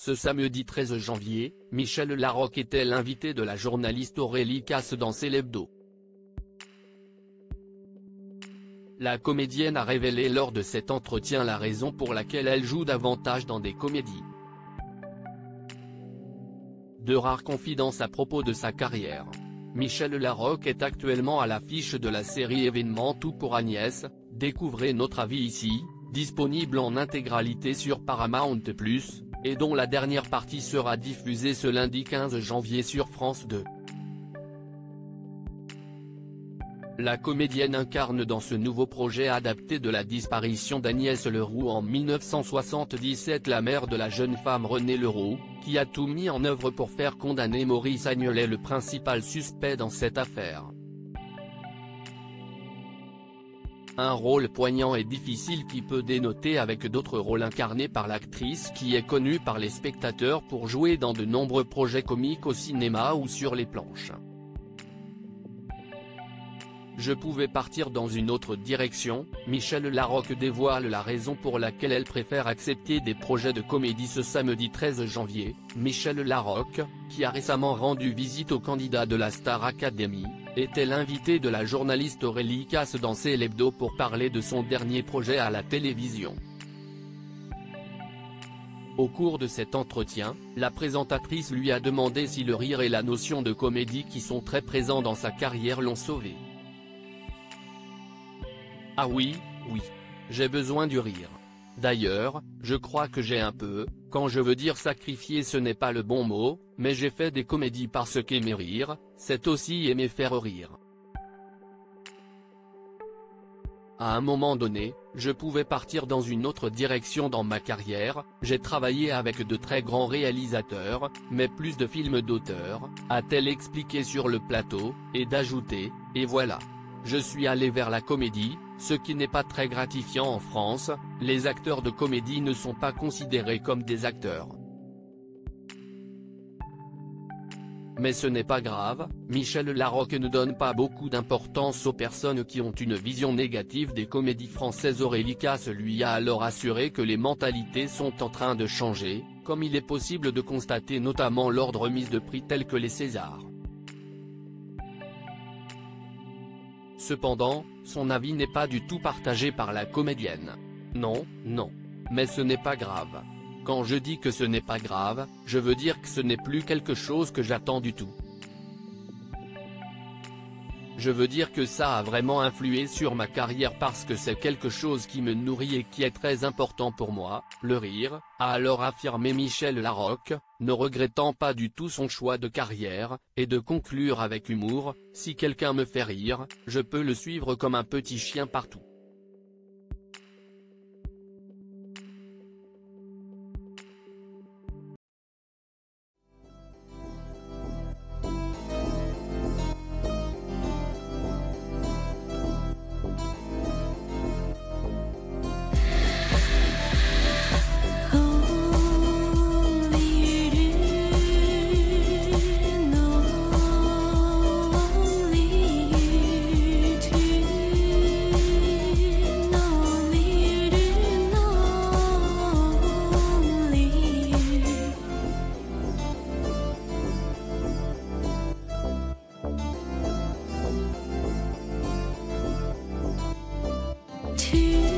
Ce samedi 13 janvier, Michel Larocque était l'invité de la journaliste Aurélie Casse dans Célébdo. La comédienne a révélé lors de cet entretien la raison pour laquelle elle joue davantage dans des comédies. De rares confidences à propos de sa carrière. Michel Larocque est actuellement à l'affiche de la série événement Tout pour Agnès, découvrez notre avis ici, disponible en intégralité sur Paramount+, et dont la dernière partie sera diffusée ce lundi 15 janvier sur France 2. La comédienne incarne dans ce nouveau projet adapté de la disparition d'Agnès Leroux en 1977 la mère de la jeune femme Renée Leroux, qui a tout mis en œuvre pour faire condamner Maurice Agnelet, le principal suspect dans cette affaire. Un rôle poignant et difficile qui peut dénoter avec d'autres rôles incarnés par l'actrice qui est connue par les spectateurs pour jouer dans de nombreux projets comiques au cinéma ou sur les planches. Je pouvais partir dans une autre direction, Michel Larocque dévoile la raison pour laquelle elle préfère accepter des projets de comédie ce samedi 13 janvier. Michel Larocque, qui a récemment rendu visite au candidat de la Star Academy, était l'invité de la journaliste Aurélie Casse dans Célébdo pour parler de son dernier projet à la télévision. Au cours de cet entretien, la présentatrice lui a demandé si le rire et la notion de comédie qui sont très présents dans sa carrière l'ont sauvé. Ah oui, j'ai besoin du rire. D'ailleurs, je crois que j'ai un peu, quand je veux dire sacrifier ce n'est pas le bon mot, mais j'ai fait des comédies parce qu'aimer rire, c'est aussi aimer faire rire. À un moment donné, je pouvais partir dans une autre direction dans ma carrière, j'ai travaillé avec de très grands réalisateurs, mais plus de films d'auteur, a-t-elle expliqué sur le plateau, et d'ajouter, et voilà. Je suis allé vers la comédie, ce qui n'est pas très gratifiant en France, les acteurs de comédie ne sont pas considérés comme des acteurs. Mais ce n'est pas grave, Michel Larocque ne donne pas beaucoup d'importance aux personnes qui ont une vision négative des comédies françaises. Aurélie Casse lui a alors assuré que les mentalités sont en train de changer, comme il est possible de constater notamment lors de remises de prix tels que les Césars. Cependant, son avis n'est pas du tout partagé par la comédienne. Non, mais ce n'est pas grave. Quand je dis que ce n'est pas grave, je veux dire que ce n'est plus quelque chose que j'attends du tout. Je veux dire que ça a vraiment influé sur ma carrière parce que c'est quelque chose qui me nourrit et qui est très important pour moi, le rire, a alors affirmé Michel Larocque, ne regrettant pas du tout son choix de carrière, et de conclure avec humour, si quelqu'un me fait rire, je peux le suivre comme un petit chien partout. To